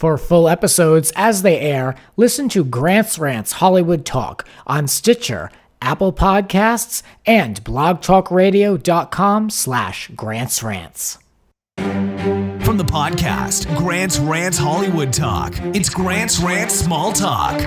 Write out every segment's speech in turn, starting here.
For full episodes as they air, listen to Rants Hollywood Talk on Stitcher, Apple Podcasts, and blogtalkradio.com/GrantsRants. From the podcast, Rants Hollywood Talk, it's Rants Small Talk.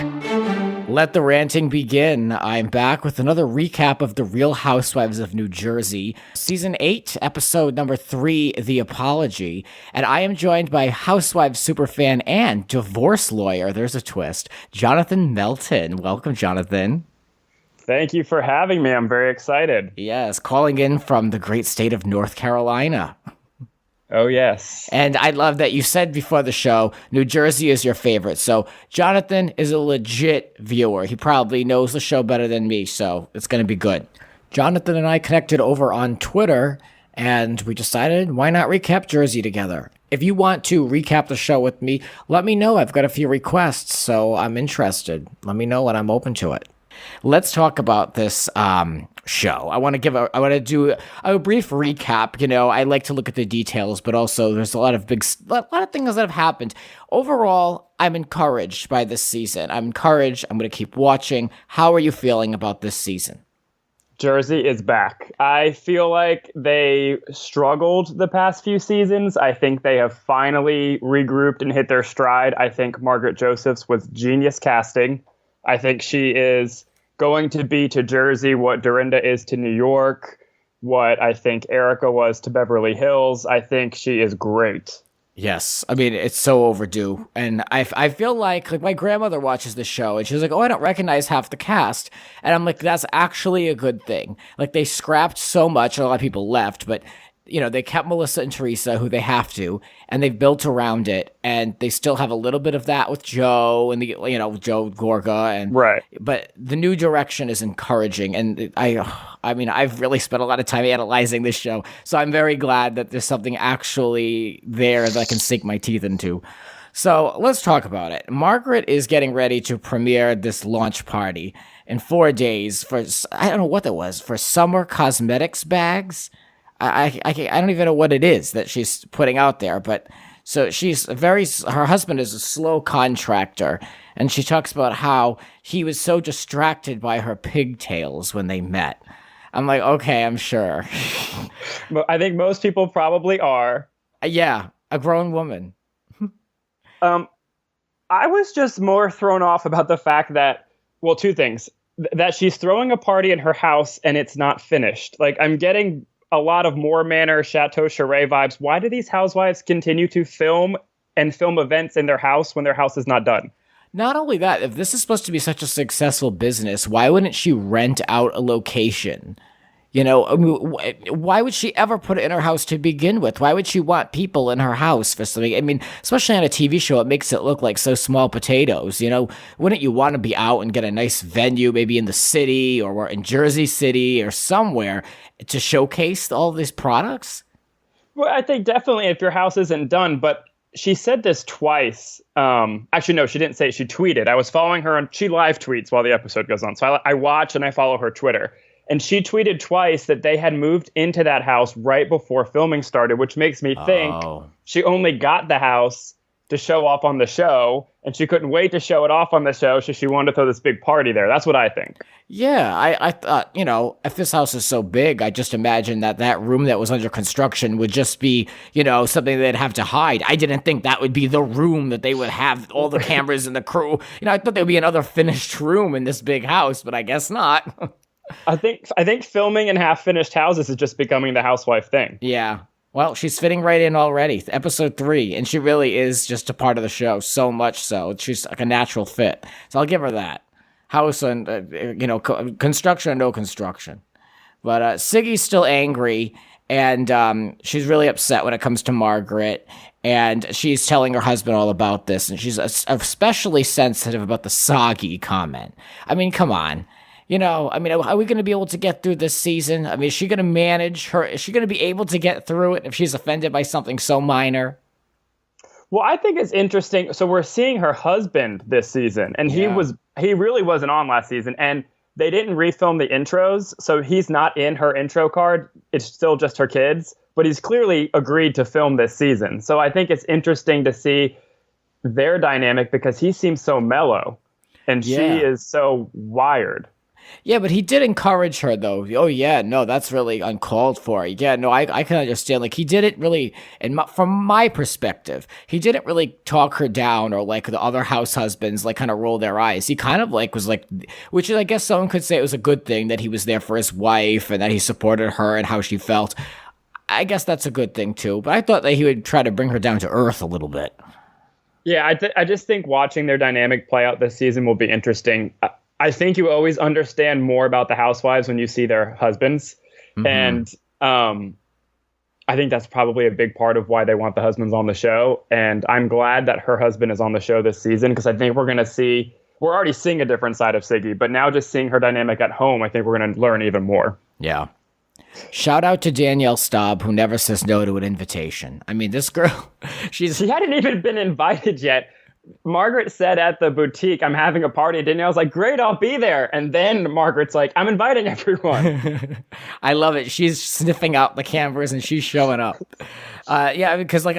Let the ranting begin. I'm back with another recap of The Real Housewives of New Jersey, Season 8, Episode number 3, The Apology. And I am joined by Housewives superfan and divorce lawyer, there's a twist, Jonathan Melton. Welcome, Jonathan. Thank you for having me. I'm very excited. Yes, calling in from the great state of North Carolina. Oh, yes. And I love that you said before the show, New Jersey is your favorite. So Jonathan is a legit viewer. He probably knows the show better than me, so it's going to be good. Jonathan and I connected over on Twitter, and we decided, why not recap Jersey together? If you want to recap the show with me, let me know. I've got a few requests, so I'm interested. Let me know and I'm open to it. Let's talk about this show. I want to do a brief recap. You know, I like to look at the details, but also there's a lot of things that have happened. Overall, I'm encouraged by this season. I'm encouraged. I'm going to keep watching. How are you feeling about this season? Jersey is back. I feel like they struggled the past few seasons. I think they have finally regrouped and hit their stride. I think Margaret Josephs was genius casting. I think she is going to be to Jersey what Dorinda is to New York, what I think Erica was to Beverly Hills. I think she is great. Yes. I mean, it's so overdue. And I feel like my grandmother watches the show and she's like, oh, I don't recognize half the cast. And I'm like, that's actually a good thing. Like, they scrapped so much, and a lot of people left, but you know, they kept Melissa and Teresa, who they have to, and they've built around it, and they still have a little bit of that with Joe and Joe Gorga, and right. But the new direction is encouraging, and I mean, I've really spent a lot of time analyzing this show, so I'm very glad that there's something actually there that I can sink my teeth into. So let's talk about it. Margaret is getting ready to premiere this launch party in 4 days for, I don't know what that was, for summer cosmetics bags. I don't even know what it is that she's putting out there, but so her husband is a slow contractor, and she talks about how he was so distracted by her pigtails when they met. I'm like, okay, I'm sure. But I think most people probably are. Yeah, a grown woman. I was just more thrown off about the fact that, well, two things, that she's throwing a party in her house and it's not finished. Like, I'm getting a lot of Moore Manor, Chateau Charest vibes. Why do these housewives continue to film events in their house when their house is not done? Not only that, if this is supposed to be such a successful business, why wouldn't she rent out a location? You know, I mean, why would she ever put it in her house to begin with? Why would she want people in her house for something? I mean, especially on a TV show, it makes it look like so small potatoes. You know, wouldn't you want to be out and get a nice venue, maybe in the city or in Jersey City or somewhere, to showcase all these products? Well, I think definitely if your house isn't done, but she said this twice. Actually, no, she didn't say it. She tweeted. I was following her, and she live tweets while the episode goes on. So I watch and I follow her Twitter. And she tweeted twice that they had moved into that house right before filming started, which makes me think she only got the house to show off on the show, and she couldn't wait to show it off on the show, so she wanted to throw this big party there. That's what I think. Yeah, I thought, you know, if this house is so big, I just imagined that room that was under construction would just be, you know, something they'd have to hide. I didn't think that would be the room that they would have all the cameras and the crew. You know, I thought there would be another finished room in this big house, but I guess not. I think filming in half-finished houses is just becoming the housewife thing. Yeah. Well, she's fitting right in already. Episode 3, and she really is just a part of the show, so much so. She's like a natural fit. So I'll give her that. House and, construction or no construction. But Siggy's still angry, and she's really upset when it comes to Margaret, and she's telling her husband all about this, and she's especially sensitive about the soggy comment. I mean, come on. You know, I mean, are we going to be able to get through this season? I mean, is she going to manage her? Is she going to be able to get through it if she's offended by something so minor? Well, I think it's interesting. So we're seeing her husband this season, and he really wasn't on last season, and they didn't refilm the intros, so he's not in her intro card. It's still just her kids, but he's clearly agreed to film this season. So I think it's interesting to see their dynamic because he seems so mellow and she is so wired. Yeah, but he did encourage her, though. Oh, yeah, no, that's really uncalled for. Yeah, no, I can understand. Like, he didn't really, from my perspective, he didn't really talk her down or, like, the other house husbands, like, kind of roll their eyes. He kind of, like, was, like, which I guess someone could say it was a good thing that he was there for his wife and that he supported her and how she felt. I guess that's a good thing, too. But I thought that he would try to bring her down to earth a little bit. Yeah, I just think watching their dynamic play out this season will be interesting. I think you always understand more about the housewives when you see their husbands. Mm-hmm. And I think that's probably a big part of why they want the husbands on the show. And I'm glad that her husband is on the show this season because I think we're already seeing a different side of Siggy, but now just seeing her dynamic at home, I think we're going to learn even more. Yeah. Shout out to Danielle Staub, who never says no to an invitation. I mean, this girl, she hadn't even been invited yet. Margaret said at the boutique, I'm having a party. Danielle's like, great, I'll be there. And then Margaret's like, I'm inviting everyone. I love it. She's sniffing out the cameras and she's showing up. Yeah, because like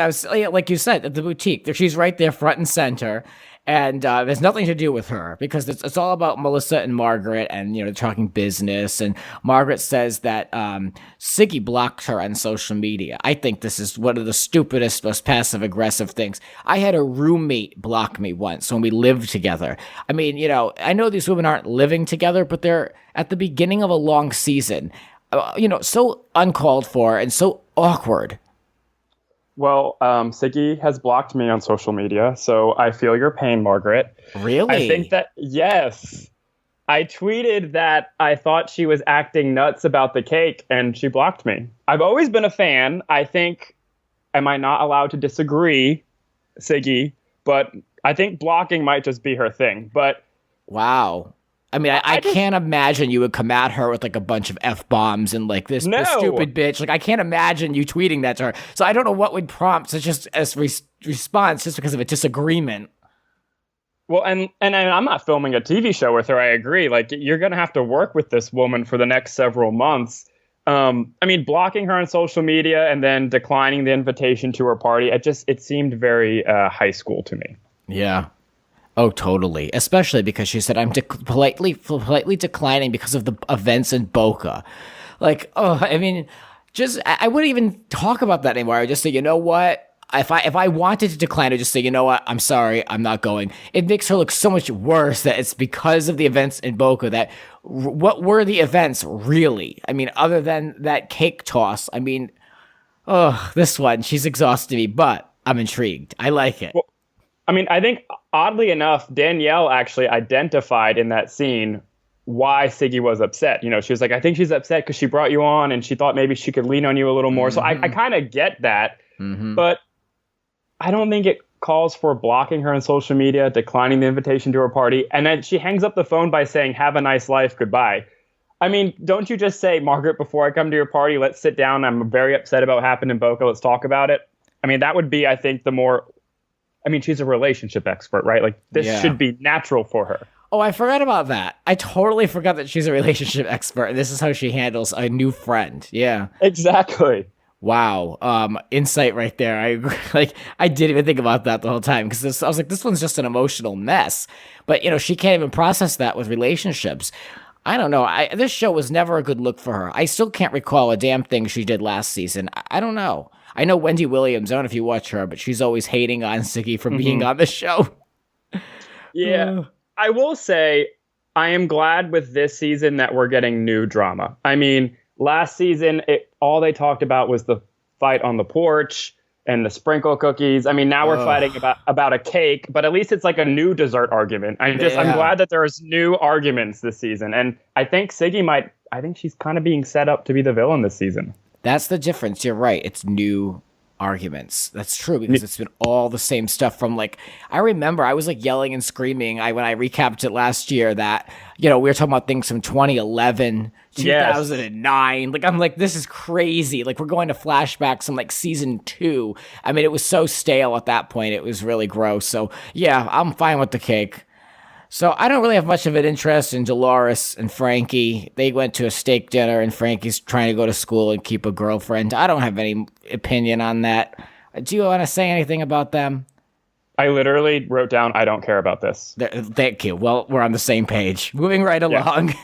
you said, at the boutique, she's right there front and center. And there's nothing to do with her because it's all about Melissa and Margaret and, they're talking business. And Margaret says that Siggy blocked her on social media. I think this is one of the stupidest, most passive-aggressive things. I had a roommate block me once when we lived together. I mean, I know these women aren't living together, but they're at the beginning of a long season. So uncalled for and so awkward. Well, Siggy has blocked me on social media, so I feel your pain, Margaret. Really? I think that, yes. I tweeted that I thought she was acting nuts about the cake, and she blocked me. I've always been a fan. I think, am I not allowed to disagree, Siggy? But I think blocking might just be her thing. But wow. I mean, I can't imagine you would come at her with like a bunch of F-bombs and like this stupid bitch. Like, I can't imagine you tweeting that to her. So I don't know what would prompt such a response just because of a disagreement. Well, and I'm not filming a TV show with her. I agree. Like, you're going to have to work with this woman for the next several months. I mean, blocking her on social media and then declining the invitation to her party. It seemed very high school to me. Yeah. Oh, totally. Especially because she said, I'm politely declining because of the events in Boca. Like, I mean, I wouldn't even talk about that anymore. I would just say, you know what? If I wanted to decline, I'd just say, you know what? I'm sorry. I'm not going. It makes her look so much worse that it's because of the events in Boca that what were the events really? I mean, other than that cake toss, I mean, this one, she's exhausted me, but I'm intrigued. I like it. Well, I mean, I think oddly enough, Danielle actually identified in that scene why Siggy was upset. She was like, I think she's upset because she brought you on and she thought maybe she could lean on you a little more. Mm-hmm. So I kind of get that, but I don't think it calls for blocking her on social media, declining the invitation to her party. And then she hangs up the phone by saying, have a nice life. Goodbye. I mean, don't you just say, Margaret, before I come to your party, let's sit down. I'm very upset about what happened in Boca. Let's talk about it. I mean, that would be, I think, she's a relationship expert, right? Like, this should be natural for her. Oh, I forgot about that. I totally forgot that she's a relationship expert, and this is how she handles a new friend. Yeah. Exactly. Wow. Insight right there. I agree. Like, I didn't even think about that the whole time, because I was like, this one's just an emotional mess. But, she can't even process that with relationships. I don't know. This show was never a good look for her. I still can't recall a damn thing she did last season. I don't know. I know Wendy Williams, I don't know if you watch her, but she's always hating on Siggy for being on the show. Yeah. I will say, I am glad with this season that we're getting new drama. I mean, last season, all they talked about was the fight on the porch and the sprinkle cookies. I mean, now we're fighting about a cake, but at least it's like a new dessert argument. I'm glad that there's new arguments this season. And I think Siggy she's kind of being set up to be the villain this season. That's the difference. You're right. It's new arguments. That's true, because it's been all the same stuff from I remember I was yelling and screaming when I recapped it last year that, we were talking about things from 2011, 2009. Yes. I'm like, this is crazy. We're going to flashbacks from season 2. I mean, it was so stale at that point. It was really gross. So yeah, I'm fine with the cake. So I don't really have much of an interest in Dolores and Frankie. They went to a steak dinner and Frankie's trying to go to school and keep a girlfriend. I don't have any opinion on that. Do you want to say anything about them? I literally wrote down, I don't care about this. Thank you. Well, we're on the same page. Moving right along.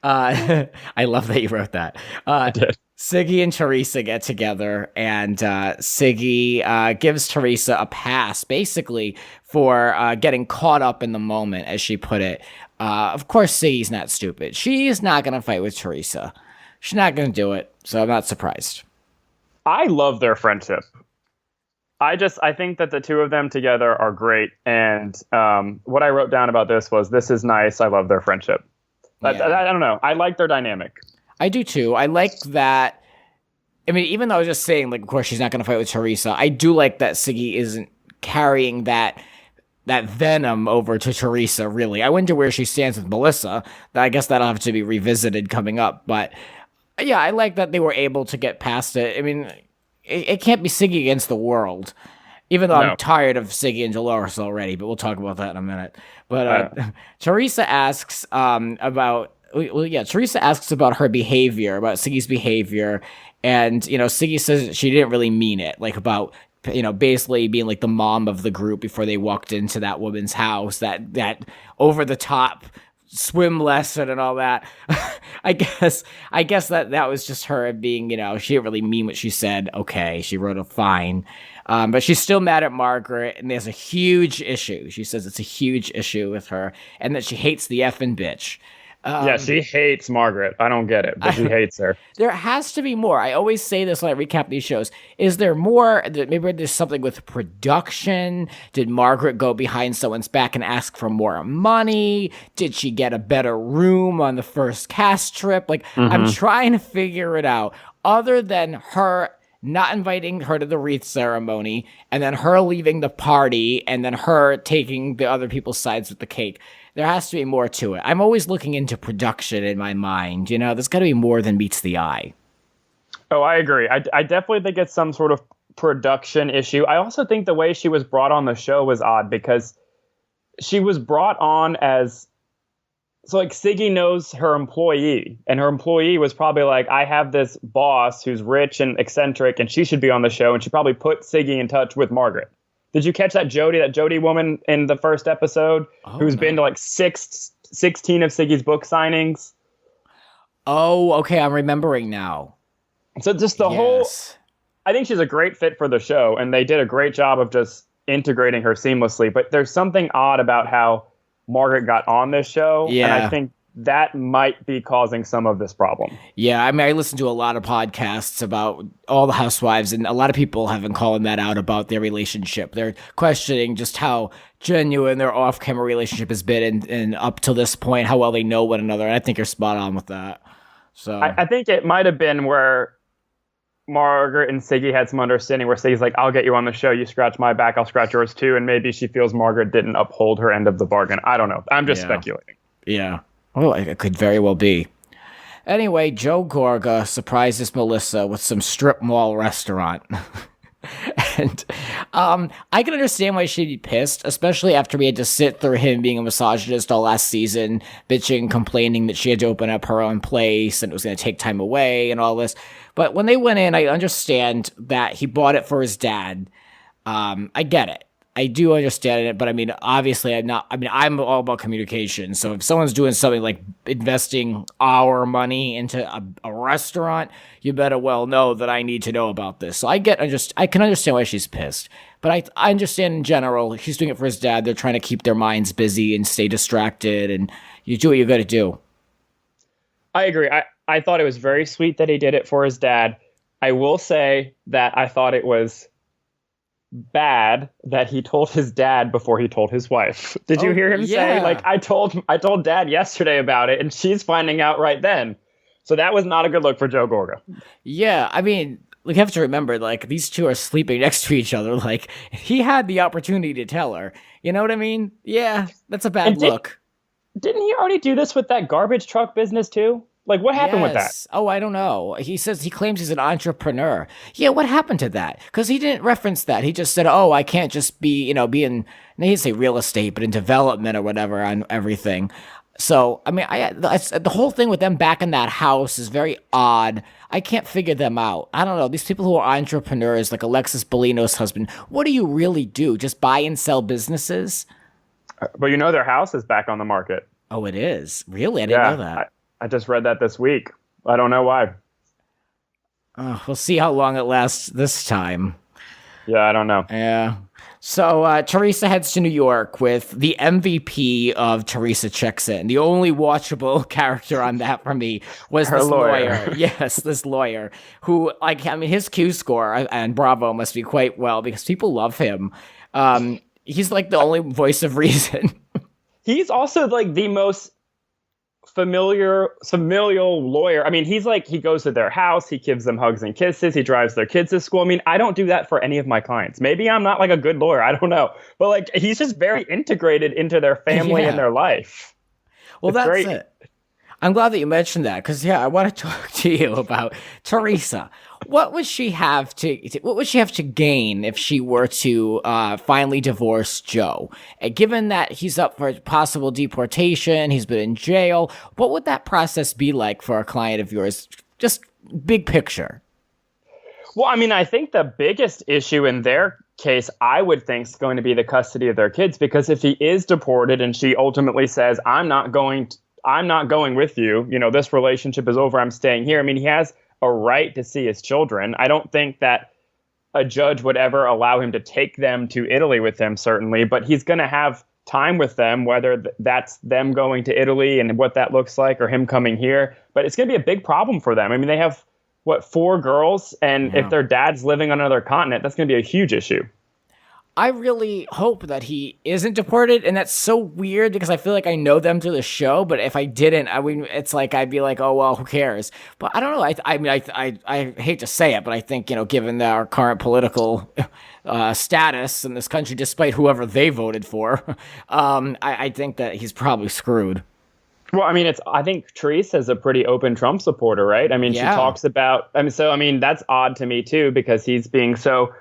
I love that you wrote that. I did. Siggy and Teresa get together, and Siggy gives Teresa a pass, basically, for getting caught up in the moment, as she put it. Of course, Siggy's not stupid. She's not going to fight with Teresa. She's not going to do it, so I'm not surprised. I love their friendship. I think that the two of them together are great. And what I wrote down about this is nice. I love their friendship. Yeah. I don't know. I like their dynamic. I do too. I like that. I mean, even though I was just saying, like, of course, she's not going to fight with Teresa, I do like that Siggy isn't carrying that venom over to Teresa, really. I wonder where she stands with Melissa. I guess that'll have to be revisited coming up. But yeah, I like that they were able to get past it. I mean, it can't be Siggy against the world, even though I'm tired of Siggy and Dolores already, but we'll talk about that in a minute. But Teresa asks Teresa asks about her behavior, about Siggy's behavior, and, Siggy says she didn't really mean it, like about, basically being like the mom of the group before they walked into that woman's house, that over-the-top swim lesson and all that. I guess that was just her being, she didn't really mean what she said. Okay, she wrote a fine. But she's still mad at Margaret, and there's a huge issue. She says it's a huge issue with her, and that she hates the effing bitch. Yeah, she hates Margaret. I don't get it, but she hates her. There has to be more. I always say this when I recap these shows. Is there more? Maybe there's something with production. Did Margaret go behind someone's back and ask for more money? Did she get a better room on the first cast trip? Like, I'm trying to figure it out. Other than her not inviting her to the wreath ceremony, and then her leaving the party, and then her taking the other people's sides with the cake. There has to be more to it. I'm always looking into production in my mind. There's got to be more than meets the eye. Oh, I agree. I definitely think it's some sort of production issue. I also think the way she was brought on the show was odd, because she was brought on as... So, like, Siggy knows her employee, and her employee was probably like, I have this boss who's rich and eccentric, and she should be on the show, and she probably put Siggy in touch with Margaret. Did you catch that Jody woman in the first episode who's been to like 16 of Siggy's book signings? Oh, okay. I'm remembering now. So just the whole, I think she's a great fit for the show, and they did a great job of just integrating her seamlessly. But there's something odd about how Margaret got on this show. Yeah. And I think that might be causing some of this problem. Yeah, I mean, I listen to a lot of podcasts about all the Housewives, and a lot of people have been calling that out about their relationship. They're questioning just how genuine their off-camera relationship has been, and up to this point, how well they know one another. And I think you're spot on with that. So I think it might have been where Margaret and Siggy had some understanding where Siggy's like, I'll get you on the show. You scratch my back, I'll scratch yours too. And maybe she feels Margaret didn't uphold her end of the bargain. I don't know. I'm just speculating. Yeah. Oh, it could very well be. Anyway, Joe Gorga surprises Melissa with some strip mall restaurant. And I can understand why she'd be pissed, especially after we had to sit through him being a misogynist all last season, bitching, complaining that she had to open up her own place and it was going to take time away and all this. But when they went in, I understand that he bought it for his dad. I get it. I do understand it, but I mean, obviously I'm all about communication. So if someone's doing something like investing our money into a restaurant, you better well know that I need to know about this. So I can understand why she's pissed, but I understand in general, he's doing it for his dad. They're trying to keep their minds busy and stay distracted, and you do what you got to do. I agree. I thought it was very sweet that he did it for his dad. I will say that I thought it was bad that he told his dad before he told his wife. Did you hear him say, like, I told dad yesterday about it, and she's finding out right then. So that was not a good look for Joe Gorga. Yeah, I mean, we have to remember, like, these two are sleeping next to each other. Like, he had the opportunity to tell her. You know what I mean? Yeah, that's a bad look. Didn't he already do this with that garbage truck business too? Like, what happened with that? Oh, I don't know. He claims he's an entrepreneur. Yeah, what happened to that? Because he didn't reference that. He just said, oh, I can't just be, be in, he didn't say real estate, but in development or whatever on everything. So, I mean, the whole thing with them back in that house is very odd. I can't figure them out. I don't know. These people who are entrepreneurs, like Alexis Bellino's husband, what do you really do? Just buy and sell businesses? But their house is back on the market. Oh, it is? Really? I didn't know that. I just read that this week. I don't know why. We'll see how long it lasts this time. Yeah, I don't know. Yeah. So Teresa heads to New York with the MVP of Teresa Checks In. The only watchable character on that for me was Her this lawyer. Yes, this lawyer who, his Q score and Bravo must be quite well because people love him. He's like the only voice of reason. He's also like the most familial lawyer. I mean, he goes to their house, he gives them hugs and kisses, he drives their kids to school. I mean, I don't do that for any of my clients. Maybe I'm not like a good lawyer, I don't know. But like, he's just very integrated into their family and their life. Well, that's great. It. I'm glad that you mentioned that because I want to talk to you about Teresa. What would she have to gain if she were to finally divorce Joe? Given that he's up for possible deportation, he's been in jail, what would that process be like for a client of yours? Just big picture. Well, I mean, I think the biggest issue in their case, I would think, is going to be the custody of their kids, because if he is deported and she ultimately says, I'm not going with you, this relationship is over, I'm staying here. I mean, he has a right to see his children. I don't think that a judge would ever allow him to take them to Italy with him, certainly, but he's going to have time with them, whether that's them going to Italy and what that looks like or him coming here. But it's going to be a big problem for them. I mean, they have, 4 girls? And if their dad's living on another continent, that's going to be a huge issue. I really hope that he isn't deported, and that's so weird because I feel like I know them through the show, but if I didn't, it's like I'd be like, oh well, who cares? But I don't know. I hate to say it, but I think given our current political status in this country, despite whoever they voted for, I think that he's probably screwed. Well, I mean, I think Teresa's a pretty open Trump supporter, right? I mean, she talks about. That's odd to me too, because he's being so.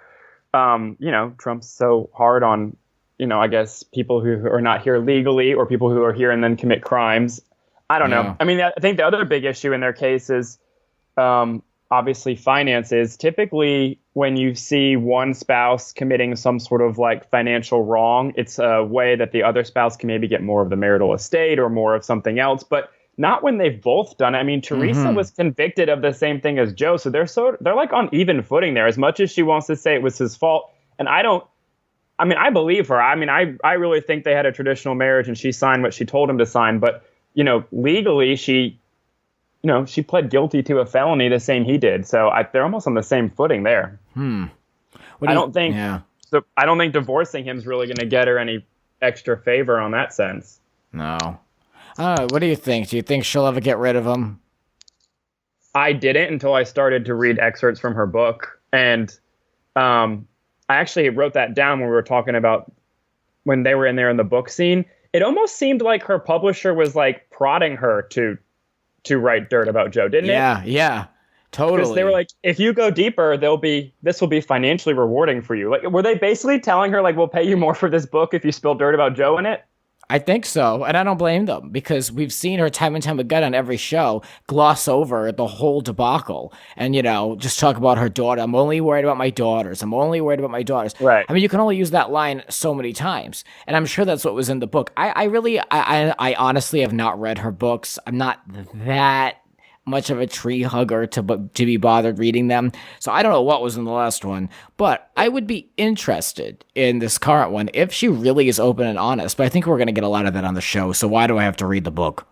Trump's so hard on, I guess people who are not here legally or people who are here and then commit crimes. I don't know. I mean, I think the other big issue in their case is obviously finances. Typically, when you see one spouse committing some sort of like financial wrong, it's a way that the other spouse can maybe get more of the marital estate or more of something else. But not when they've both done it. I mean, Teresa was convicted of the same thing as Joe, so they're like on even footing there. As much as she wants to say it was his fault, and I believe her. I mean, I really think they had a traditional marriage, and she signed what she told him to sign. But legally, she pled guilty to a felony the same he did. So they're almost on the same footing there. I don't think divorcing him is really going to get her any extra favor on that sense. No. What do you think? Do you think she'll ever get rid of him? I didn't until I started to read excerpts from her book. And I actually wrote that down when we were talking about when they were in there in the book scene. It almost seemed like her publisher was like prodding her to write dirt about Joe, didn't it? Yeah, totally. Because they were like, if you go deeper, this will be financially rewarding for you. Like, were they basically telling her like, we'll pay you more for this book if you spill dirt about Joe in it? I think so, and I don't blame them, because we've seen her time and time again on every show gloss over the whole debacle and, just talk about her daughter. I'm only worried about my daughters. Right. I mean, you can only use that line so many times, and I'm sure that's what was in the book. I honestly have not read her books. I'm not that much of a tree hugger to be bothered reading them. So I don't know what was in the last one, but I would be interested in this current one if she really is open and honest. But I think we're going to get a lot of that on the show. So why do I have to read the book?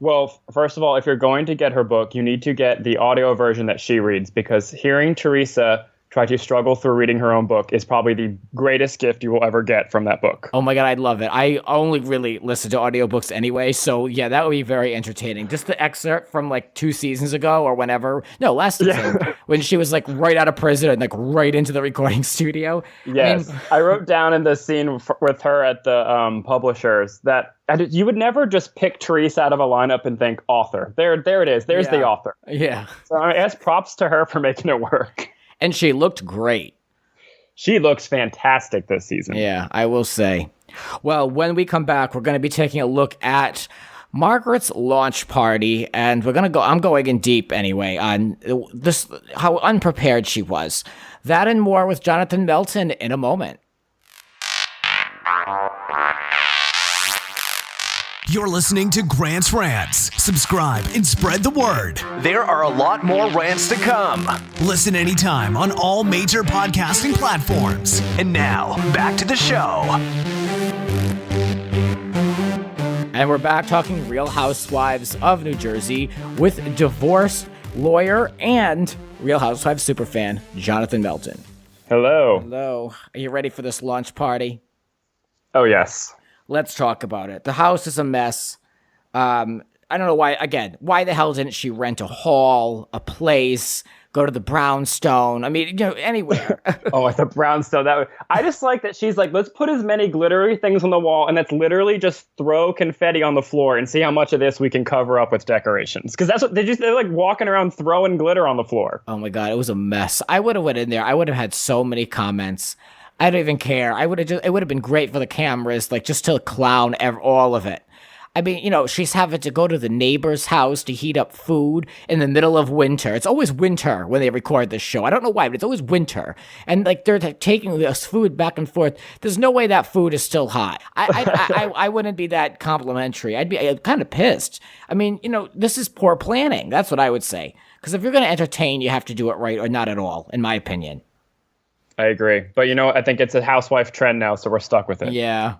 Well, first of all, if you're going to get her book, you need to get the audio version that she reads, because hearing Teresa try to struggle through reading her own book is probably the greatest gift you will ever get from that book. Oh my God, I'd love it. I only really listen to audiobooks anyway, so yeah, that would be very entertaining. Just the excerpt from like 2 seasons ago or whenever. No, last season, when she was like right out of prison and like right into the recording studio. Yes, I wrote down in the scene with her at the publishers that you would never just pick Teresa out of a lineup and think author. There it is. There's the author. Yeah. So I guess props to her for making it work. And she looked great. She looks fantastic this season. Yeah, I will say. Well, when we come back, we're going to be taking a look at Margaret's launch party, and I'm going in deep anyway on this, how unprepared she was. That and more with Jonathan Melton in a moment. You're listening to Grant's Rants. Subscribe and spread the word. There are a lot more rants to come. Listen anytime on all major podcasting platforms. And now, back to the show. And we're back talking Real Housewives of New Jersey with divorce lawyer and Real Housewives superfan, Jonathan Melton. Hello. Hello. Are you ready for this launch party? Oh, yes. Let's talk about it. The house is a mess. I don't know why, again, why the hell didn't she rent a hall, a place, go to the Brownstone? I mean, anywhere. Oh, at the Brownstone. I just like that she's like, let's put as many glittery things on the wall, and that's literally just throw confetti on the floor and see how much of this we can cover up with decorations. Because that's what they're like walking around throwing glitter on the floor. Oh my God, it was a mess. I would have went in there. I would have had so many comments. I don't even care. It would have been great for the cameras, like just to clown all of it. I mean, she's having to go to the neighbor's house to heat up food in the middle of winter. It's always winter when they record this show. I don't know why, but it's always winter. And like they're taking this food back and forth. There's no way that food is still hot. I wouldn't be that complimentary. I'd be kind of pissed. I mean, this is poor planning. That's what I would say. Because if you're going to entertain, you have to do it right or not at all, in my opinion. I agree. But I think it's a housewife trend now, so we're stuck with it. Yeah.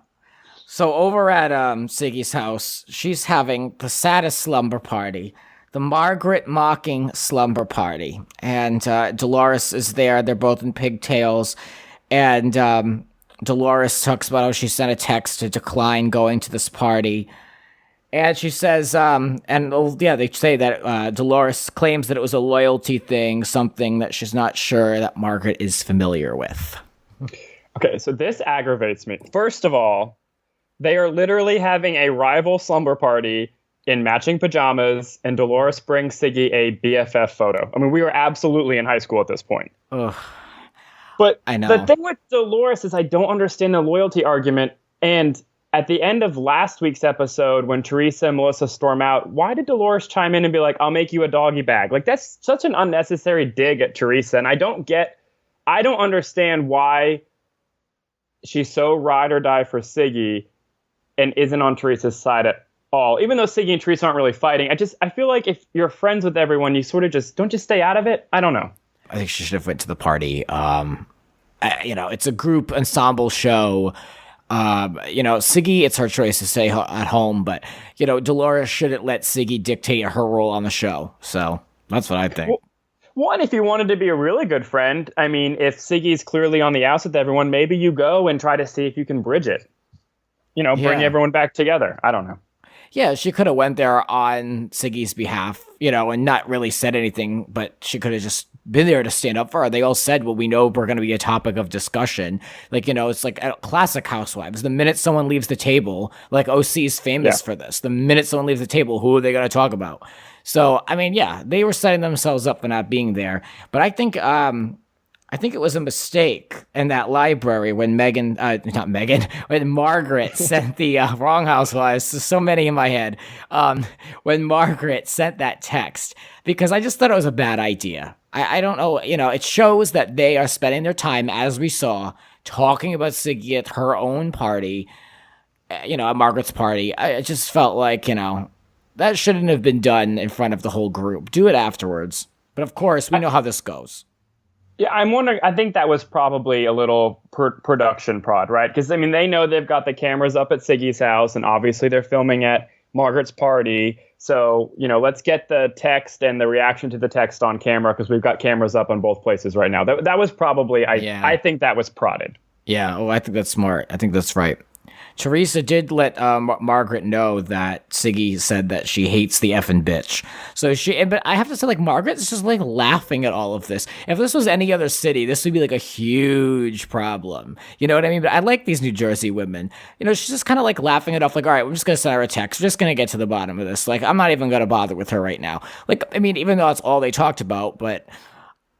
So over at Siggy's house, she's having the saddest slumber party, the Margaret mocking slumber party. And Dolores is there. They're both in pigtails. And Dolores talks about how she sent a text to decline going to this party. And she says, they say that Dolores claims that it was a loyalty thing, something that she's not sure that Margaret is familiar with. Okay, so this aggravates me. First of all, they are literally having a rival slumber party in matching pajamas, and Dolores brings Siggy a BFF photo. I mean, we were absolutely in high school at this point. Ugh. But I know. The thing with Dolores is I don't understand the loyalty argument, and at the end of last week's episode, when Teresa and Melissa storm out, why did Dolores chime in and be like, I'll make you a doggy bag? Like, that's such an unnecessary dig at Teresa. And I don't understand why she's so ride or die for Siggy and isn't on Teresa's side at all. Even though Siggy and Teresa aren't really fighting, I feel like if you're friends with everyone, you sort of don't just stay out of it. I don't know. I think she should have went to the party. It's a group ensemble show. Siggy, it's her choice to stay at home, but, Dolores shouldn't let Siggy dictate her role on the show. So that's what I think. Well, and if you wanted to be a really good friend, I mean, if Siggy's clearly on the outs with everyone, maybe you go and try to see if you can bridge it. Bring everyone back together. I don't know. Yeah, she could have went there on Siggy's behalf, and not really said anything, but she could have just been there to stand up for her. They all said, well, we know we're going to be a topic of discussion. Like, it's like a classic Housewives. The minute someone leaves the table, like OC's famous for this. The minute someone leaves the table, who are they going to talk about? So, I mean, yeah, they were setting themselves up for not being there. But I think it was a mistake in that library when when Margaret sent the wrong Housewives, so many in my head, when Margaret sent that text, because I just thought it was a bad idea. I don't know, it shows that they are spending their time, as we saw, talking about Siggy at her own party, at Margaret's party. I just felt like, that shouldn't have been done in front of the whole group. Do it afterwards. But of course, we know how this goes. Yeah, I'm wondering, I think that was probably a little production prod, right? Because, I mean, they know they've got the cameras up at Siggy's house, and obviously they're filming at Margaret's party. So, let's get the text and the reaction to the text on camera, because we've got cameras up on both places right now. That was probably, I think that was prodded. Yeah, I think that's smart. I think that's right. Teresa did let Margaret know that Siggy said that she hates the effing bitch. But I have to say, like, Margaret's just like laughing at all of this. If this was any other city, this would be like a huge problem. You know what I mean? But I like these New Jersey women. She's just kind of like laughing it off, like, all right, we're just gonna send her a text. We're just gonna get to the bottom of this. Like, I'm not even gonna bother with her right now. Like, I mean, even though that's all they talked about, but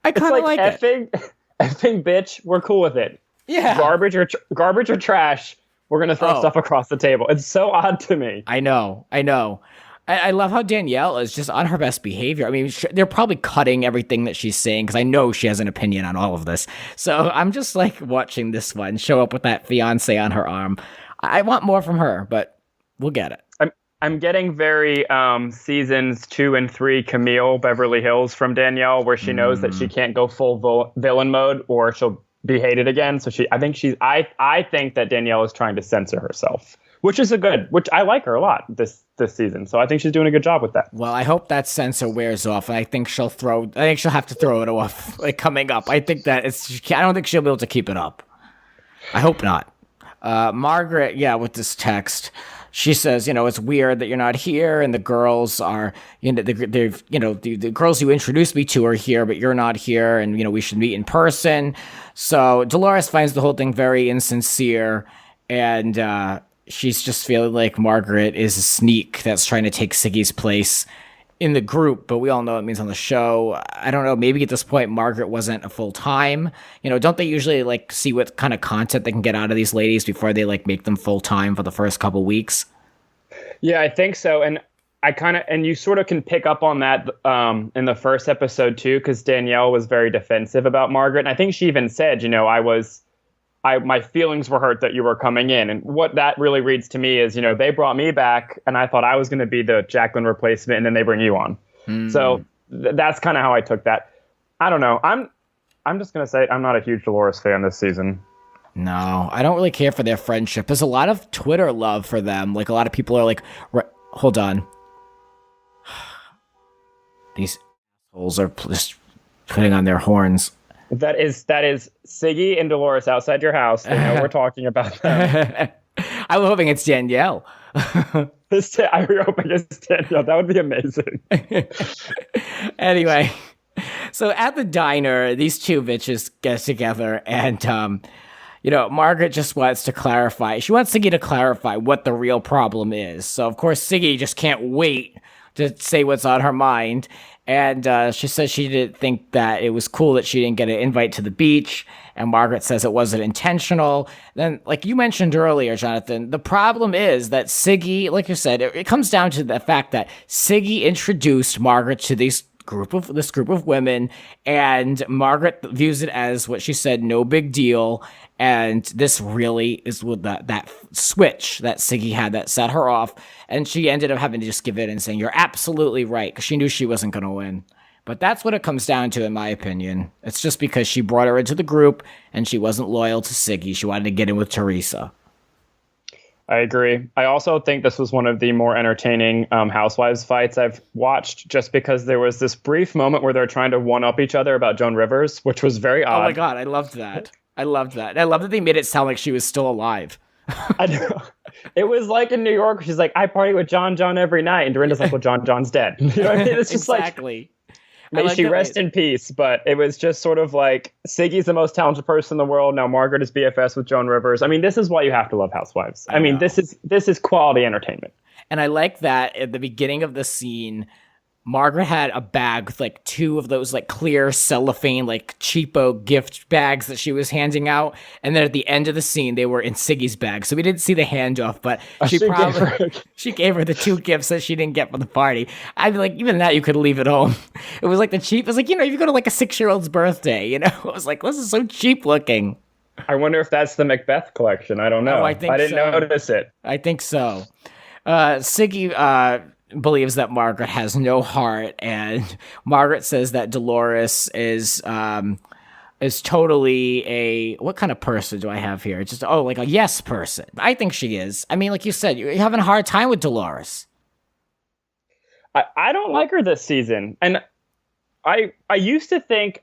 I kind of like it. Effing bitch, we're cool with it. Yeah. Garbage or trash, We're going to throw stuff across the table. It's so odd to me. I know. I love how Danielle is just on her best behavior. I mean, they're probably cutting everything that she's saying because I know she has an opinion on all of this. So I'm just like watching this one show up with that fiance on her arm. I want more from her, but we'll get it. I'm getting very seasons 2 and 3 Camille Beverly Hills from Danielle, where she knows that she can't go full villain mode or she'll be hated again. So I think that Danielle is trying to censor herself, which I like her a lot this season. So I think she's doing a good job with that. Well, I hope that censor wears off, and I think she'll have to throw it off like coming up. I think that I don't think she'll be able to keep it up. I hope not. Margaret, with this text, she says, it's weird that you're not here, and the girls are, the girls you introduced me to are here, but you're not here, and we should meet in person. So Dolores finds the whole thing very insincere, and she's just feeling like Margaret is a sneak that's trying to take Siggy's place in the group, but we all know it means on the show. I don't know, maybe at this point Margaret wasn't a full-time. Don't they usually see what kind of content they can get out of these ladies before they make them full-time for the first couple weeks? Yeah, I think so. And and you sort of can pick up on that in the first episode too, because Danielle was very defensive about Margaret. And I think she even said, my feelings were hurt that you were coming in. And what that really reads to me is, they brought me back and I thought I was going to be the Jacqueline replacement, and then they bring you on. So that's kind of how I took that. I don't know. I'm just going to say I'm not a huge Dolores fan this season. No, I don't really care for their friendship. There's a lot of Twitter love for them. A lot of people are hold on. These assholes are just putting on their horns. That is Siggy and Dolores outside your house. They know we're talking about them. I'm hoping it's Danielle. I'm hoping it's Danielle. That would be amazing. Anyway, so at the diner, these two bitches get together, and Margaret just wants to clarify. She wants Siggy to clarify what the real problem is. So of course Siggy just can't wait to say what's on her mind. And she says she didn't think that it was cool that she didn't get an invite to the beach. And Margaret says it wasn't intentional. Then, like you mentioned earlier, Jonathan, the problem is that Siggy, like you said, it comes down to the fact that Siggy introduced Margaret to this group of women, and Margaret views it as what she said, no big deal. And this really is what that switch that Siggy had that set her off. And she ended up having to just give in and saying, you're absolutely right, because she knew she wasn't going to win. But that's what it comes down to, in my opinion. It's just because she brought her into the group and she wasn't loyal to Siggy. She wanted to get in with Teresa. I agree. I also think this was one of the more entertaining Housewives fights I've watched, just because there was this brief moment where they're trying to one-up each other about Joan Rivers, which was very odd. Oh my God, I loved that. I loved that they made it sound like she was still alive. I know. It was like in New York, she's like, I party with John every night. And Dorinda's like, well, John's dead. You know what I mean? It's just exactly. May she rest in peace. But it was just sort of like, Siggy's the most talented person in the world. Now Margaret is BFS with Joan Rivers. I mean, this is why you have to love Housewives. I mean, this is quality entertainment. And I like that at the beginning of the scene, Margaret had a bag with two of those clear cellophane, cheapo gift bags that she was handing out. And then at the end of the scene, they were in Siggy's bag. So we didn't see the handoff, but she gave her the two gifts that she didn't get from the party. I'd be like, even that you could leave at home. It was the cheap. It was if you go to a 6-year-old's birthday, it was this is so cheap looking. I wonder if that's the Macbeth collection. I don't know. Oh, I didn't notice it. I think so. Siggy believes that Margaret has no heart, and Margaret says that Dolores is totally what kind of person do I have here? Just a yes person. I think she is. I mean, like you said, you're having a hard time with Dolores. I don't like her this season, and I used to think.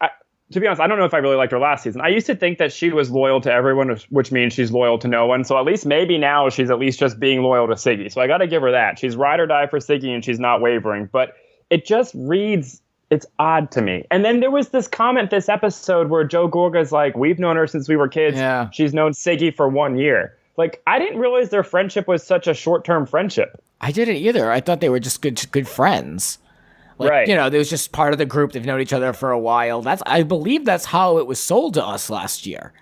To be honest, I don't know if I really liked her last season. I used to think that she was loyal to everyone, which means she's loyal to no one. So at least maybe now she's at least just being loyal to Siggy. So I got to give her that. She's ride or die for Siggy and she's not wavering. But it just reads, it's odd to me. And then there was this comment this episode where Joe Gorga's like, we've known her since we were kids. Yeah. She's known Siggy for 1 year. I didn't realize their friendship was such a short-term friendship. I didn't either. I thought they were just good friends. Right. They was just part of the group. They've known each other for a while. I believe that's how it was sold to us last year.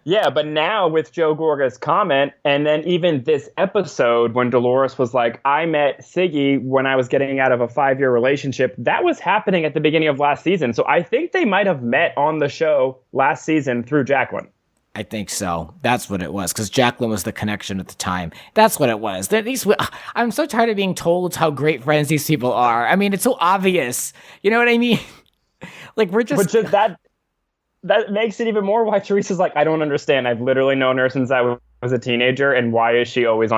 Yeah, but now with Joe Gorga's comment, and then even this episode when Dolores was like, I met Siggy when I was getting out of a 5-year relationship, that was happening at the beginning of last season. So I think they might have met on the show last season through Jacqueline. I think so. That's what it was, because Jacqueline was the connection at the time. That's what it was. I'm so tired of being told how great friends these people are. I mean, it's so obvious. You know what I mean? Like, we're just... That makes it even more why Teresa's like, I don't understand. I've literally known her since I was a teenager, and why is she so on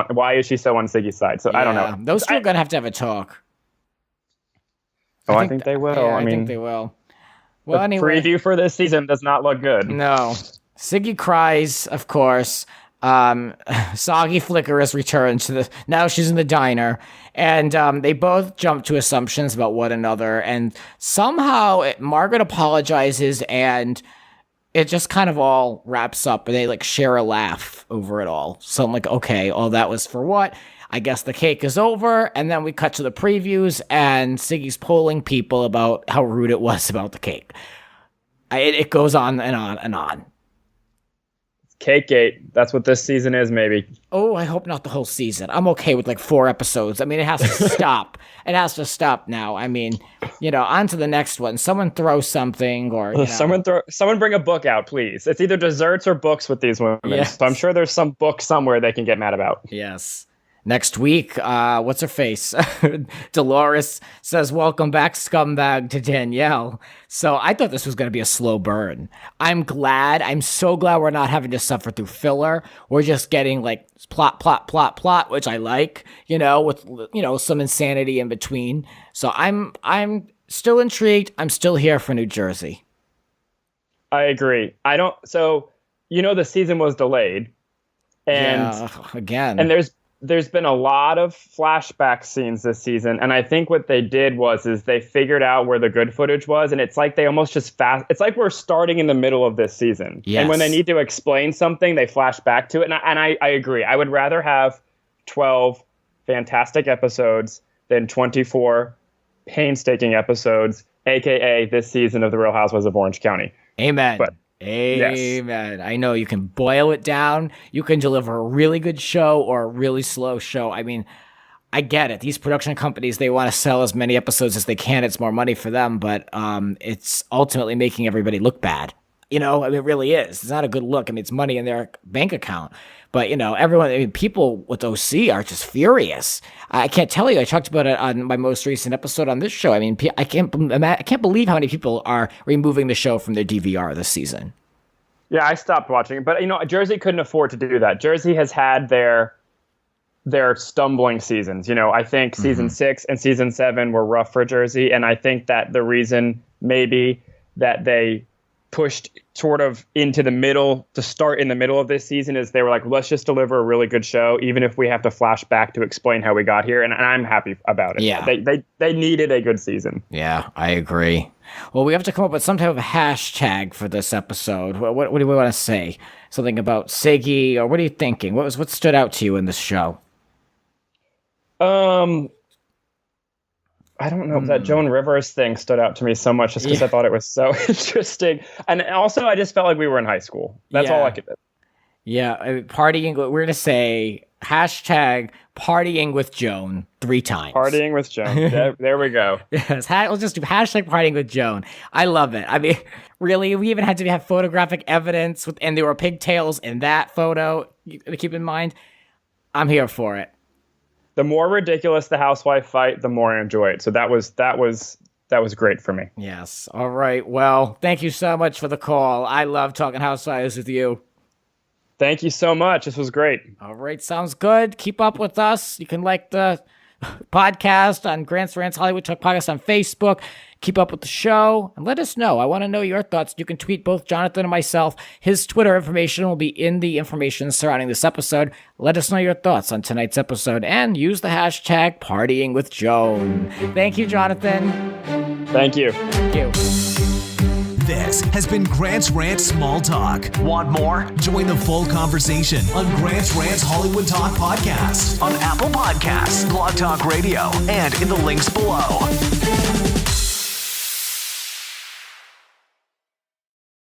Siggy's side? So I don't know. Those two are going to have a talk. I think they will. Yeah, I think they will. Well, anyway. Preview for this season does not look good. No. Siggy cries, of course. Soggy Flicker has returned now she's in the diner, and they both jump to assumptions about one another, and somehow Margaret apologizes, and it just kind of all wraps up, and they like share a laugh over it all. So I'm like, okay, all that was for what? I guess the cake is over, and then we cut to the previews, and Siggy's polling people about how rude it was about the cake. It goes on and on and on. Cakegate. That's what this season is, maybe. Oh, I hope not the whole season. I'm okay with like 4 episodes. I mean, it has to stop. It has to stop now. I mean, on to the next one. Someone throw something, or someone bring a book out, please. It's either desserts or books with these women. Yes. So I'm sure there's some book somewhere they can get mad about. Yes. Next week, what's her face? Dolores says, welcome back, scumbag, to Danielle. So I thought this was going to be a slow burn. I'm so glad we're not having to suffer through filler. We're just getting like plot, which I like, with, some insanity in between. So I'm still intrigued. I'm still here for New Jersey. I agree. The season was delayed. And again. And there's been a lot of flashback scenes this season, and I think what they did is they figured out where the good footage was, and it's like they almost it's like we're starting in the middle of this season. Yes. And when they need to explain something, they flash back to it, and I agree. I would rather have 12 fantastic episodes than 24 painstaking episodes, aka this season of The Real Housewives of Orange County. Amen. Amen. Yes. I know you can boil it down. You can deliver a really good show or a really slow show. I mean, I get it. These production companies, they want to sell as many episodes as they can. It's more money for them, but it's ultimately making everybody look bad. It really is. It's not a good look. I mean, it's money in their bank account. But, people with OC are just furious. I can't tell you. I talked about it on my most recent episode on this show. I mean, I can't believe how many people are removing the show from their DVR this season. Yeah, I stopped watching it. But, Jersey couldn't afford to do that. Jersey has had their stumbling seasons. I think season 6 and season 7 were rough for Jersey. And I think that the reason maybe that they pushed sort of into the middle to start in the middle of this season is they were like, let's just deliver a really good show, even if we have to flash back to explain how we got here. And I'm happy about it. Yeah. They needed a good season. Yeah, I agree. Well, we have to come up with some type of a hashtag for this episode. What do we want to say? Something about Siggy, or what are you thinking? What stood out to you in this show? I don't know. That Joan Rivers thing stood out to me so much just because I thought it was so interesting. And also, I just felt like we were in high school. That's all I could do. Yeah, partying. We're going to say hashtag partying with Joan 3 times. Partying with Joan. There we go. Yes, let's just do hashtag partying with Joan. I love it. I mean, really, we even had to have photographic evidence, and there were pigtails in that photo. Keep in mind, I'm here for it. The more ridiculous the housewife fight, the more I enjoy it. So that was great for me. Yes. All right. Well, thank you so much for the call. I love talking housewives with you. Thank you so much. This was great. All right. Sounds good. Keep up with us. You can like the podcast on Grant's Rants Hollywood Talk Podcast on Facebook. Keep up with the show and let us know. I want to know your thoughts. You can tweet both Jonathan and myself. His Twitter information will be in the information surrounding this episode. Let us know your thoughts on tonight's episode and use the hashtag partying with Joan. Thank you, Jonathan. Thank you. Thank you. This has been Grant's Rants Small Talk. Want more? Join the full conversation on Grant's Rants Hollywood Talk Podcast on Apple Podcasts, Blog Talk Radio, and in the links below.